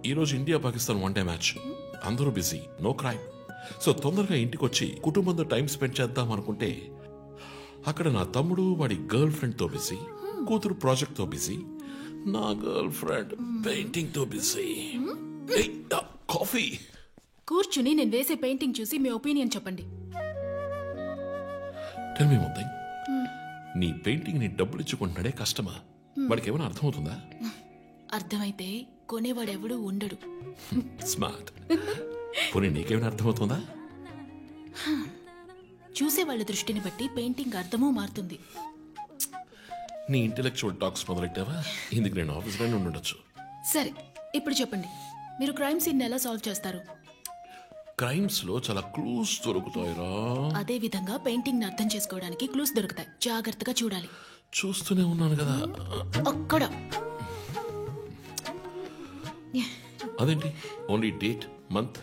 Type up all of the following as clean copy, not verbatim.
ఈరోజు India Pakistan one day match, అందరూ busy, no crime. So తొందరగా ఇంటికి వచ్చి కుటుంబంతో టైం స్పెండ్ చేద్దాం అనుకుంటే అక్కడ నా తమ్ముడు వాడి గర్ల్ ఫ్రెండ్ తో బిజీ, కూతురు ప్రాజెక్ట్ తో బిజీ, నా గర్ల్ ఫ్రెండ్ పెయింటింగ్ తో బిజీ. కాఫీ. కూర్చుని నేను వేసే పెయింటింగ్ చూసి మీ ఒపీనియన్ చెప్పండి. టెల్ మీ వన్ థింగ్, నీ పెయింటింగ్ ని డబ్బులు ఇచ్చుకుంటున్నాడే కష్టమా? వాడికి ఏమైనా అర్థమవుతుందా? అర్థమైతే కొనేవాడెవడూ ఉండడు. స్మార్ట్. పోనీ నీకేమైనా అర్థమవుతుందా? చూసేవాళ్ళ దృష్టిని బట్టి పెయింటింగ్ అర్థమూ మారుతుంది. నీ ఇంటెలెక్చువల్ టాక్స్ మొదలెట్టావా? ఇందుకు నేను ఆఫీస్లోనే ఉండొచ్చు. సరే, ఇప్పుడు చెప్పండి, మీరు క్రైమ్ సీన్ ఎలా సాల్వ్ చేస్తారు? క్రైమ్స్ లో చాలా క్లూస్ దొరుకుతాయిరా. అదే విధంగా పెయింటింగ్ ని అర్థం చేసుకోవడానికి క్లూస్ దొరుకుతాయి. జాగ్రత్తగా చూడాలి. చూస్తూనే ఉన్నాను కదా. అక్కడ అదేంటి ఓన్లీ డేట్ మంత్?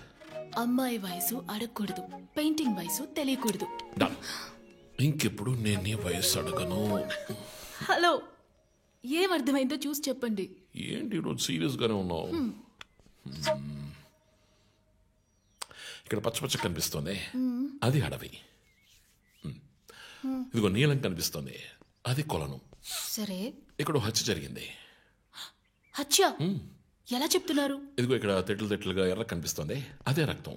అమ్మాయి వయసు అడగకూడదు, పెయింటింగ్ వయసు తెలియకూడదు. ఇంకెప్పుడు నేను నీ వయసు అడగను. హలో, ఏం అర్థమైందో చూసి చెప్పండి. ఏంటి ఈరోజు సీరియస్ గానే ఉన్నావు? ఇక్కడ పచ్చ కనిపిస్తోంది, అది అడవి. ఇదిగో నీలం కనిపిస్తోంది, అది కొలను. సరే, ఇక్కడ హత్య జరిగింది. హత్య ఎలా చెప్తున్నారు? ఇదిగో ఇక్కడ తెట్లు తెట్లుగా ఎర్ర కనిపిస్తోంది, అదే రక్తం.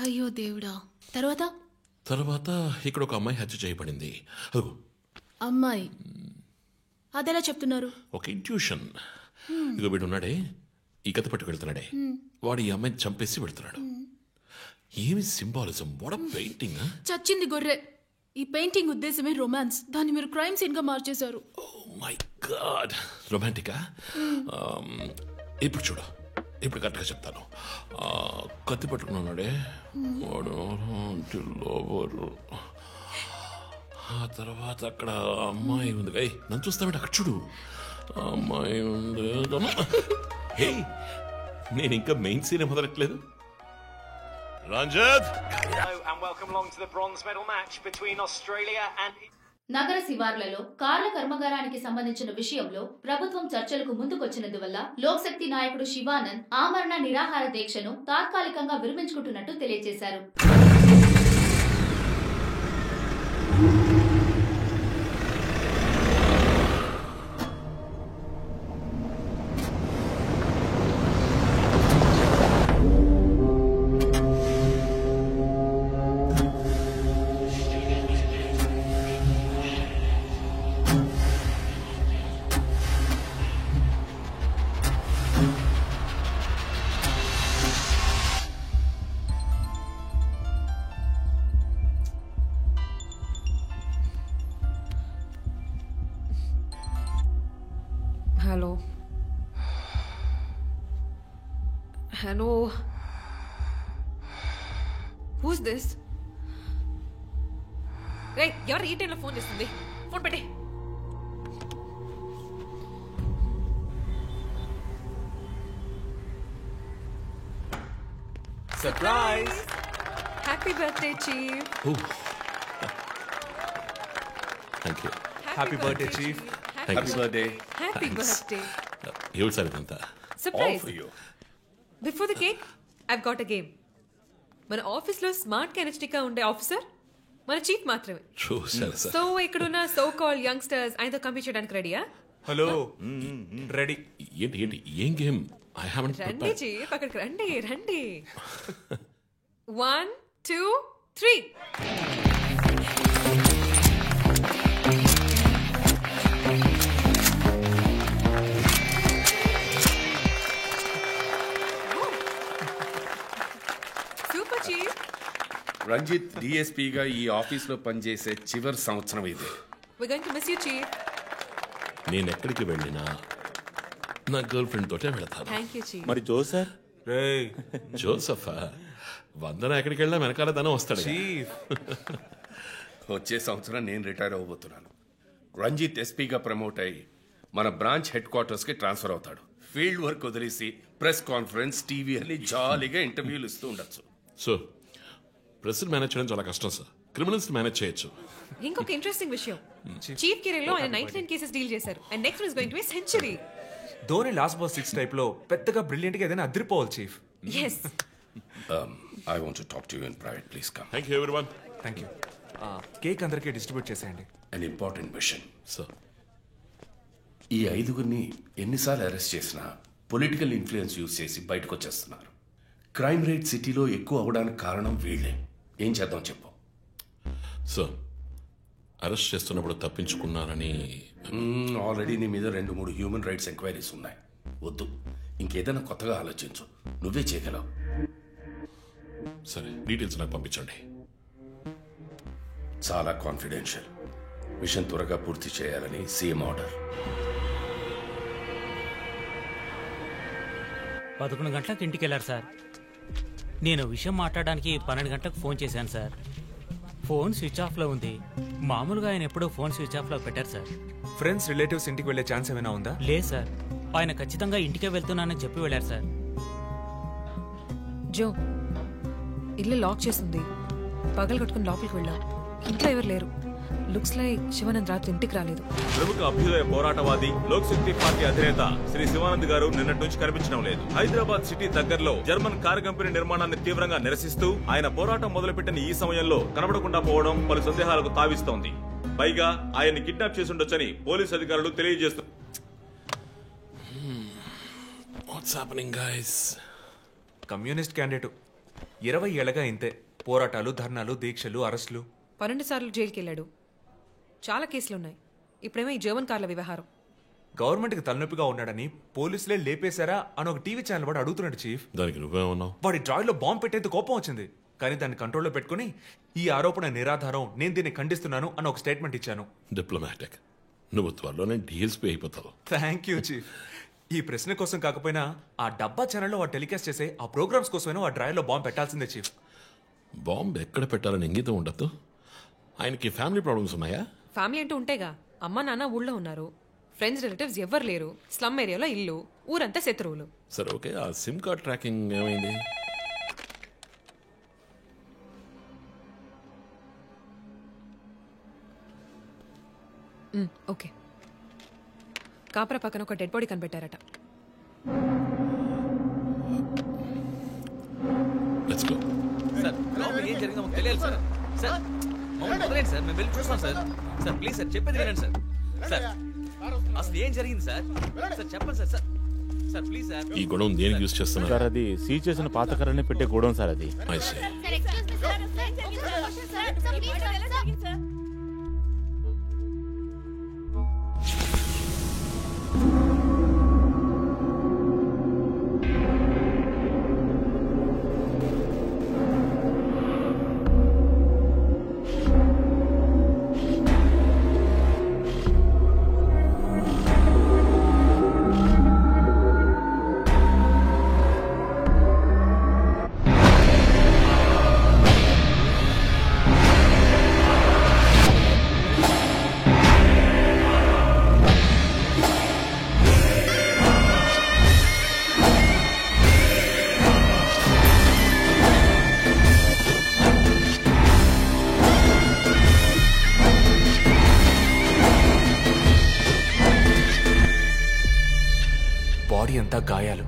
అయ్యో దేవుడా. తర్వాత ఇక్కడ ఒక అమ్మాయి హత్య చేయబడింది. అదిగో అమ్మాయి, అదెలా చెప్తున్నారు? ఒక ఇంట్యూషన్. ఇదిగో వీడు ఉన్నాడే, ఈ కథ పట్టుకు వెళ్తున్నాడే, వాడు ఈ అమ్మాయిని చంపేసి వెళ్తున్నాడు. ఏమి సింబాలిజం, వాట్ ఎ పెయింటింగ్. చచ్చింది గొర్రె. ఈ పెయింటింగ్ ఉద్దేశమే రొమాన్స్, దాన్ని మీరు క్రైమ్ సీన్ గా మార్చేశారు. ఓ మై గాడ్, రొమాంటికా? ఇప్పుడు చూడు, ఇప్పుడు కరెక్ట్గా చెప్తాను. కత్తి పట్టుకున్నాడే వాడు లోవరు. ఆ తర్వాత అక్కడ అమ్మాయి ఉంది. నన్ను చూస్తామంటే అక్కడ చూడు, అమ్మాయి ఉంది. హే, నేను ఇంకా మెయిన్ సీన్ మొదలట్లేదు. రంజిత్, నగర శివార్లలో కార్ల కర్మాగారానికి సంబంధించిన విషయంలో ప్రభుత్వం చర్చలకు ముందుకొచ్చినందువల్ల లోక్శక్తి నాయకుడు శివానంద్ ఆమరణ నిరాహార దీక్షను తాత్కాలికంగా విరమించుకుంటున్నట్టు తెలియజేశారు. Hello. Who's this? Hey, ఎవరు ఈ టైంలో ఫోన్ చేస్తుంది? ఫోన్ పెట్టే. Surprise! Happy birthday, Chief. Thank you. Happy birthday, Chief. Thank Happy you. birthday. Happy birthday. ఏమిటి సార్ ఇదంతా? All Surprise. for you. Before the cake, I've got a game. మన ఆఫీస్లో smart కెనెస్టిక్ గా ఉండే ఆఫీసర్ మన chief మాత్రమే. చూసారు సార్. సో ఇక్కడున్న సో కాల్డ్ యంగ్స్టర్స్ ఆయనతో కంపీట్ చేయడానికి రెడీయా? Hello. Ready. ఏంటి ఏం గేమ్? ఐ హావెంట్ రండి ప్రిపేర్డ్. చీఫ్, అక్కడికి రండి. 1, 2, 3. Super chief. రంజిత్ డిఎస్పీగా ఈ ఆఫీస్లో పనిచేసే చివరి సంవత్సరం ఇది. We're going to miss you, chief. నేను ఎక్కడికి వెళ్ళినా నా గర్ల్ ఫ్రెండ్ తోటే వెళతాను. Thank you, chief. మరి జోసర్? Hey. జోసఫా? వందన ఎక్కడికి వెళ్ళినా వెనకాల తనే వస్తాడు. Chief. వచ్చే సంవత్సరం నేను రిటైర్ అవ్వబోతున్నాను. రంజిత్ ఎస్పీగా ప్రమోట్ అయ్యి మన బ్రాంచ్ హెడ్ క్వార్టర్స్కి ట్రాన్స్ఫర్ అవుతాడు. ఫీల్డ్ వర్క్ వదిలేసి ప్రెస్ కాన్ఫరెన్స్, టీవీ అని జాలీగా ఇంటర్వ్యూలు ఇస్తూ ఉండొచ్చు. సో ప్రెస్ మేనేజ్ చేయడం చాలా కష్టం సార్. క్రిమినల్స్ మేనేజ్ చేయొచ్చు. ఇంకొక ఇంట్రెస్టింగ్ విషయం, చీఫ్ కెరీర్ లో ఆయన 99 కేసెస్ డీల్ చేశారు. And next is going to be century. Dhoni last ball 6 type లో పెద్దగా బ్రిలియంట్ గా ఏదైనా అదిరిపోవాలి chief. Yes I want to talk to you in private, please come. Thank you everyone. Thank you. Cake అందరికీ distribute చేసేయండి. An important machine. Sir, ఈ 5గురిని ఎన్నిసార్లు arrest చేసినా పొలిటికల్ ఇన్ఫ్లుయెన్స్ యూజ్ చేసి బయటకు వచ్చేస్తున్నారు. క్రైమ్ రేట్ సిటీలో ఎక్కువ అవడానికి కారణం వీళ్ళే. ఏం చేద్దాం చెప్పు. సార్, అరెస్ట్ చేస్తున్నప్పుడు తప్పించుకున్నారని ఆల్రెడీ నీ మీద 2-3 హ్యూమన్ రైట్స్ ఎంక్వైరీస్ ఉన్నాయి. వద్దు, ఇంకేదైనా కొత్తగా ఆలోచించు. నువ్వే చేయగలవు. సరే, డీటెయిల్స్ నాకు పంపించండి. చాలా కాన్ఫిడెన్షియల్. మిషన్ త్వరగా పూర్తి చేయాలని సీఎం ఆర్డర్. 11 గంటలకు ఇంటికి వెళ్ళారు సార్. నేను విషయం మాట్లాడడానికి 12 గంటలకు ఫోన్ చేశాను సార్. ఫోన్ స్విచ్ ఆఫ్లో ఉంది. మామూలుగా ఆయన ఎప్పుడూ ఫోన్ స్విచ్ ఆఫ్లో పెట్టారు సార్. ఫ్రెండ్స్ రిలేటివ్స్ ఇంటికి వెళ్ళే ఛాన్స్ ఏమైనా ఉందా? లేదు సార్, ఆయన ఖచ్చితంగా ఇంటికే వెళ్తున్నానని చెప్పి వెళ్ళారు సార్. జో, ఇల్లు లాక్ చేసింది. పగలు కట్టుకుని లోపలికి వెళ్ళాం. ఇంట్లో ఎవరు లేరు. లుక్స్ లైక్ శివానంద్ రాత్రి ఇంటికి రాలేదు. ప్రముఖ అభ్యుదయ పోరాటవాది లోక్ శక్తి పార్టీ అధినేత శ్రీ శివానంద్ గారు నిన్నటి నుంచి కనిపించడం లేదు. హైదరాబాద్ సిటీ దగ్గరలో జర్మన్ కార్ కంపెనీ నిర్మాణాన్ని తీవ్రంగా నిరసిస్తూ ఆయన పోరాటం మొదలుపెట్టిన ఈ సమయంలో కనబడకుండా పోవడం పలు సందేహాలకు తావిస్తోంది. పైగా ఆయన్ని కిడ్నాప్ చేసి ఉండొచ్చని పోలీసు అధికారులు తెలియజేస్తున్నారు. What's happening guys? Communist candidate 20 ఏళ్ళగా ఇంతే. పోరాటాలు, ధర్నాలు, దీక్షలు, అరెస్టులు. 12 సార్లు జైలుకి వెళ్ళాడు. చాలా కేసులున్నాయి. ఇప్పుడేమో ఈ జర్మన్ కార్ల వ్యవహారం. గవర్నమెంట్కి తలనొప్పిగా ఉన్నాడని పోలీసులే లేపేశారా అని ఒక టీవీ ఛానల్ వాడు అడుగుతున్నాడు చీఫ్. దానికి నువ్వేమన్నావు? వాడి డ్రాయిలో బాంబు పెట్టేందుకు కోపం వచ్చింది, కానీ దాన్ని కంట్రోల్లో పెట్టుకుని ఈ ఆరోపణ నిరాధారం, నేను దీన్ని ఖండిస్తున్నాను అని ఒక స్టేట్మెంట్ ఇచ్చాను. డిప్లొమాటిక్. నువ్వు త్వరలోనే డిఎల్స్పీ అయిపోతావు. Thank you chief. ఈ ప్రశ్న కోసం కాకపోయినా ఆ డబ్బా ఛానల్లో వాడు టెలికాస్ట్ చేసే ఆ ప్రోగ్రామ్స్ కోసమైనా ఆ డ్రాయిలో బాంబు పెట్టాల్సిందే చీఫ్. బాంబు ఎక్కడ పెట్టాలని ఇంగితం ఉండద్దు. ఆయనకి ఫ్యామిలీ ప్రాబ్లమ్స్ ఉన్నాయా? ఫ్యామిలీ అంటూ ఉంటేగా. అమ్మ నాన్న ఊళ్ళో ఉన్నారు. ఫ్రెండ్స్ రిలేటివ్స్ ఎవ్వరు లేరు. స్లమ్ ఏరియాలో ఇల్లు, ఊరంతా శత్రువులు. సరే, ఓకే. ఆ సిమ్ కార్డ్ ట్రాకింగ్ ఏమైంది? ఓకే. కాపరా పక్కన ఒక డెడ్ బాడీ కనిపెట్టారట. Let's go. సార్, లోపల ఏం జరిగిందో మాకు తెలియాలి సార్. సార్, మమ్మల్ని వదిలేండి సార్, మేము వెళ్ళి చూస్తాం సార్. సార్ ప్లీజ్ సార్, చెప్పేది వినండి సార్. సార్ అసలు ఏం జరిగింది సార్? సార్ చెప్పండి sir. Sir sir please sir. ఈ గొడవ దేనికి యూజ్ చేస్తున్నారు? సార్, అది సీజ్ చేసిన పాత కర్రని పెట్టే గోడౌన్ సార్. అది I see. బాడీ అంతా గాయాలు,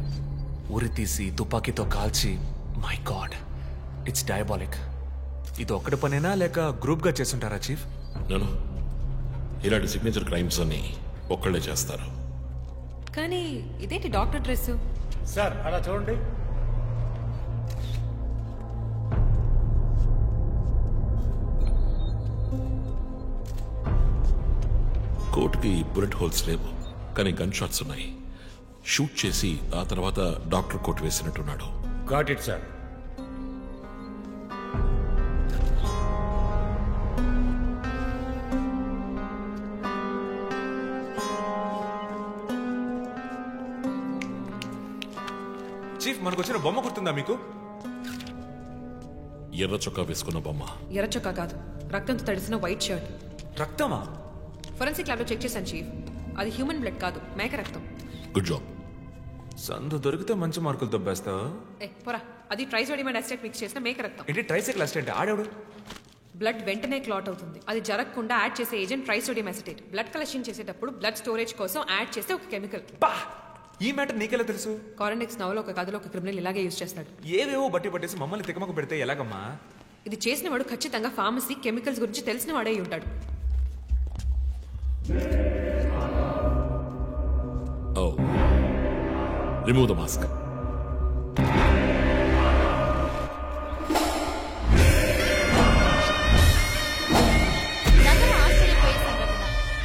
ఉరి తీసి తుపాకీతో కాల్చి. My God, it's diabolic. ఇది ఒక్కడి పనేనా లేక గ్రూప్ గా చేస్తుంటారా చీఫ్? నేను ఇలాంటి సిగ్నేచర్ క్రైమ్స్ అన్ని ఒక్కళ్ళే చేస్తారు. కానీ ఇదేంటి డాక్టర్ డ్రెస్? సార్ అలా చూడండి. కోర్టుకి బుల్లెట్ హోల్స్ లేవు, కానీ గన్ షాట్స్ ఉన్నాయి. షూట్ చేసి ఆ తర్వాత డాక్టర్ కోట్ వేసినట్టున్నాడు. Got it sir. చీఫ్, మనకు వచ్చిన బొమ్మ గుర్తుందా మీకు? ఎర్ర చొక్కా వేసుకున్న బొమ్మ. ఎర్ర చొక్కా కాదు, రక్తంతో తడిసిన వైట్ షర్ట్. రక్తమా? ఫోరెన్సిక్ ల్యాబ్లో చెక్ చేశాను చీఫ్. అది హ్యూమన్ బ్లడ్ కాదు, మేక రక్తం. Good job. సందు దొరికితే మంచి మార్కులు దొబ్బేస్తావా? పోరా, అది ట్రైసోడియం అండ్ అసిటేట్ మిక్స్ చేసిన మేక రక్తం. ఏంటి ట్రైసైకిల్ అసిస్టెంట్? ఆడేవాడు? బ్లడ్ వెంటనే క్లాట్ అవుతుంది. అది జరగకుండా యాడ్ చేసే agent trisodium acetate. Blood collection చేసేటప్పుడు బ్లడ్ స్టోరేజ్ కోసం యాడ్ చేసే ఒక కెమికల్. బా, ఈ మ్యాటర్ నీకెలా తెలుసు? కారెండెక్స్ నవలో ఒక కథలో ఒక క్రిమినల్ ఇలాగే యూజ్ చేస్తాడు. ఏవేవో బట్టి పట్టేసి మమ్మల్ని తికమక పెడితే ఎలాగమ్మా? ఇది చేసిన వాడు ఖచ్చితంగా ఫార్మసీ కెమికల్స్ గురించి తెలిసిన వాడే ఉంటాడు. Oh. Remove the mask.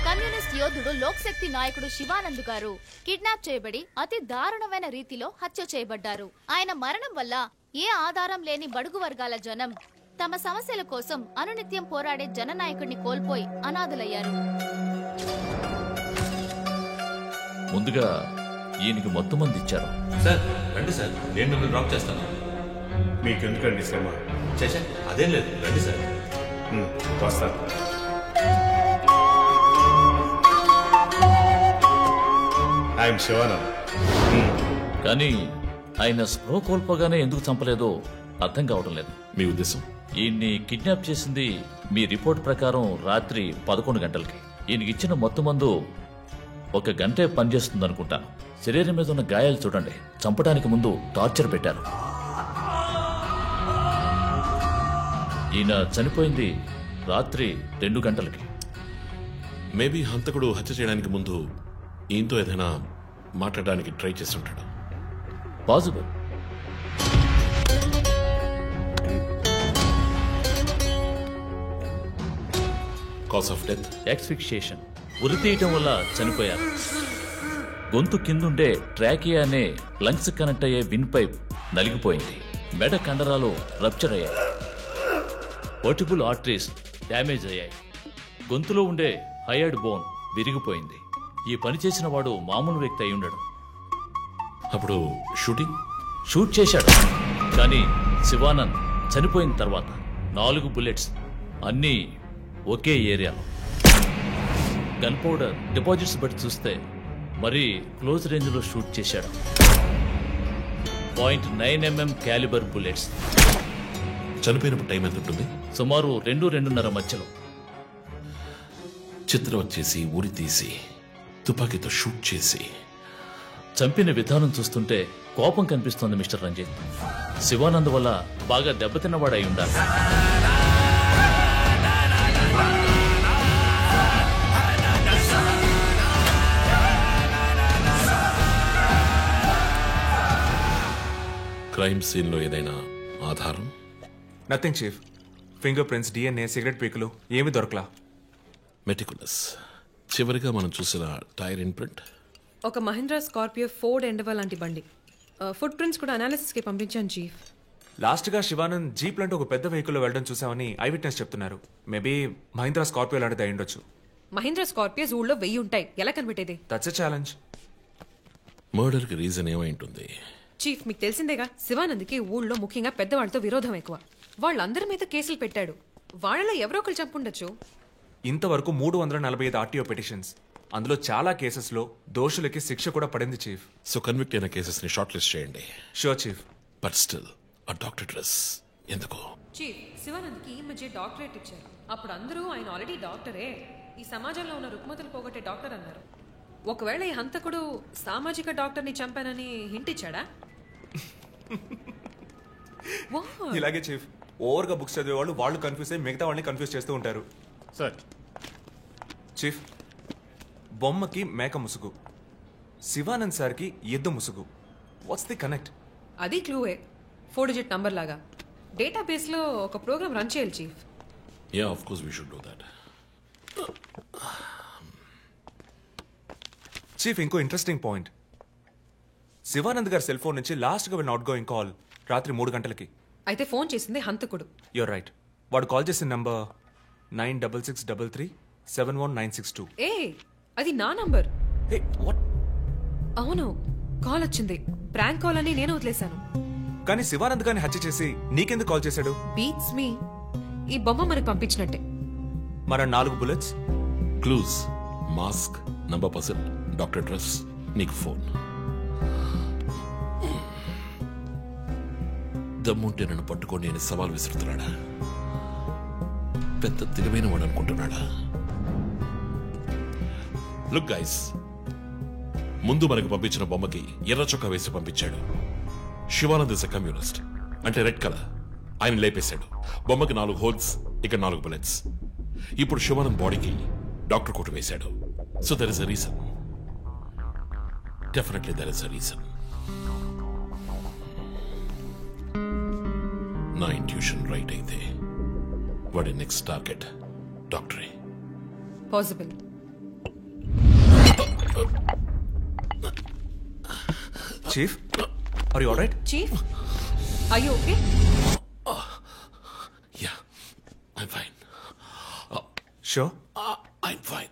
Communist యోధుడు లోక్శక్తి నాయకుడు శివానంద్ గారు కిడ్నాప్ చేయబడి అతి దారుణమైన రీతిలో హత్య చేయబడ్డారు. ఆయన మరణం వల్ల ఏ ఆధారం లేని బడుగు వర్గాల జనం తమ సమస్యల కోసం అనునిత్యం పోరాడే జననాయకుడిని కోల్పోయి అనాథులయ్యారు. ముందుగా ఈయనకి మొత్తం మంది ఇచ్చారు. సార్ రండి సార్, నేను మిమ్మల్ని డ్రాప్ చేస్తాను. మీకెందుకండి శ్రమ? చేశా అదేం లేదు, రండి సార్. వస్తాను. ఐఎమ్ శివానంద్. కానీ ఆయన స్పృహ కోల్పోగానే ఎందుకు చంపలేదో అర్థం కావడం లేదు. మీ ఉద్దేశం? ఈయన్ని కిడ్నాప్ చేసింది మీ రిపోర్ట్ ప్రకారం రాత్రి 11 గంటలకి. ఈయనకి ఇచ్చిన మొత్తం మందు 1 గంటే పనిచేస్తుంది అనుకుంటాను. శరీరం మీద ఉన్న గాయాలు చూడండి. చంపడానికి ముందు టార్చర్ పెట్టారు. ఈయన చనిపోయింది రాత్రి 2 గంటలకి. మేబీ హంతకుడు హత్య చేయడానికి ముందు ఈయనతో ఏదైనా మాట్లాడడానికి ట్రై చేసి ఉంటాడు. Possible. Cause of death asphyxiation. ఉరి తీయటం వల్ల చనిపోయారు. గొంతు కిందుండే ట్రాకియా అనే లంగ్స్ కనెక్ట్ అయ్యే విన్ పైప్ నలిగిపోయింది. మెడ కండరాలు రప్చర్ అయ్యాయి. వర్టిబుల్ ఆర్టరీస్ డ్యామేజ్ అయ్యాయి. గొంతులో ఉండే హైయర్డ్ బోన్ విరిగిపోయింది. ఈ పని చేసిన వాడు మామూలు వ్యక్తి అయి ఉండడు. అప్పుడు షూట్ చేశాడు. కానీ శివానంద్ చనిపోయిన తర్వాత 4 బుల్లెట్స్ అన్నీ ఒకే ఏరియాలో. గన్ పౌడర్ డిపాజిట్స్ బట్టి చూస్తే మరీ క్లోజ్ రేంజ్ లో షూట్ చేశాడు. 0.9 mm క్యాలిబర్ బుల్లెట్స్. చనిపోయినప్పుడు టైం ఎంత ఉంటుంది? సుమారు 2-2:30 మధ్యలో. చిత్రం వచ్చేసి ఉరి తీసి తుపాకీతో షూట్ చేసి చంపిన విధానం చూస్తుంటే కోపం కనిపిస్తోంది మిస్టర్ రంజిత్. శివానంద్ వల్ల బాగా దెబ్బతిన్నవాడై ఉండాలి. క్రైమ్ సీన్ లో ఏదైనా ఆధారం? Nothing chief. Fingerprints, DNA, cigarette పీకులు ఏమీ దొరకలా. మెటికులస్. చివరిగా మనం చూసిన టైర్ ఇంప్రింట్ ఒక మహీంద్రా స్కార్పియో ఫోర్డ్ ఎండవా లాంటి బండి. ఫుట్ ప్రింట్స్ కూడా అనాలిసిస్ కి పంపించాను చీఫ్. లాస్ట్ గా శివానంద్ జీప్ లాంటి ఒక పెద్ద వెహికల్లో వెళ్ళడం చూసామని ఐ విట్నెస్ చెప్తున్నారు. మేబీ మహీంద్రా స్కార్పియో లాంటిది అయి ఉండొచ్చు. మహీంద్రా స్కార్పియోస్ ఊళ్ళో 1000 ఉంటాయి. ఎలా కనిపెట్టేది? That's a challenge. మర్డర్ కి రీజన్ ఏమై ఉంటుంది? చీఫ్ మీకు తెలిసిందేగా, శివానంద్కి ఊళ్ళో ముఖ్యంగా పెద్దవాళ్ళతో విరోధం ఎక్కువ. వాళ్ళందరి మీద కేసులు పెట్టాడు. వాళ్ళలో ఎవరో ఒకరు చంపుండొచ్చు. ఇంతవరకు 345 ఆర్టీఓ పిటిషన్స్. అందులో చాలా కేసెస్లో దోషులకి శిక్ష కూడా పడింది చీఫ్. సో కన్విక్ట్ అయిన కేసెస్ ని షార్ట్ లిస్ట్ చేయండి. Sure chief. బట్ స్టిల్ ఆ డాక్టర్ డ్రెస్ ఎందుకు? చీఫ్, శివానంద్కి ఈ మధ్య డాక్టరేట్ ఇచ్చారు. అప్పుడు అందరూ ఆయన ఆల్రెడీ డాక్టరే, ఈ సమాజంలో ఉన్న రుగ్మతలు పోగొట్టే డాక్టర్ అన్నారు. ఒకవేళ ఈ హంతకుడు సామాజిక డాక్టర్ని చంపానని హింట్ ఇచ్చాడా? ఇలాగే చీఫ్. ఓవర్గా బుక్స్ చదివే వాళ్ళు కన్ఫ్యూజ్ అయ్యి మిగతా వాళ్ళని కన్ఫ్యూజ్ చేస్తూ ఉంటారు. సార్ చీఫ్, బొమ్మకి మేక ముసుగు, శివానంద్ సార్కి ఎద్దు ముసుగు. What's the connect? అది క్లూవే. 4 డిజిట్ నంబర్ లాగా. డేటాబేస్ లో ఒక ప్రోగ్రామ్ రన్ చేయాలి chief. Yeah, of course we should do that. Chief, ఇంకో ఇంట్రెస్టింగ్ పాయింట్. శివానంద్ గారి సెల్ ఫోన్ నుంచి లాస్ట్ గా వెళ్ళిన అవుట్ గోయింగ్ కాల్ రాత్రి 3 గంటలకి. అయితే ఫోన్ చేసింది హంతకుడు. You're right. వాడు కాల్ చేసిన నంబర్ 9663371962. ఏ, అది నా నంబర్. Hey, what? అవును, కాల్ వచ్చింది. ప్రాంక్ కాల్ అని నేను వదిలేశాను. కానీ శివానంద్ గారిని హత్య చేసి నీకెందుకు కాల్ చేశాడు? బీట్స్ మీ. ఈ బొమ్మ మనకు పంపించినట్టే. మన 4 bullets, clues, mask, number person, doctor dress, నీకు ఫోన్. దమ్ముంటే నన్ను పట్టుకొని నేను సవాల్ విసురుతున్నాడా? పెద్ద తెలివైన వాడు అనుకుంటున్నాడా? లుక్ గైస్, ముందు మనకు పంపించిన బొమ్మకి ఎర్ర చొక్కా వేసి పంపించాడు. శివానంద్ ఇస్ ఎ కమ్యూనిస్ట్, అంటే రెడ్ కలర్. ఆయన లేపేశాడు. బొమ్మకి 4 హోల్స్, ఇక్కడ 4 బుల్లెట్స్. ఇప్పుడు శివానంద్ బాడీకి డాక్టర్ కోట్ వేశాడు. So there is a reason. Definitely there is a reason. నా ఇంట్యూషన్ రైట్ అయితే వాడి నెక్స్ట్ టార్గెట్ డాక్టరే. Possible. Chief, are you alright? Chief, are you okay? Yeah, I'm fine. Sure? I'm fine.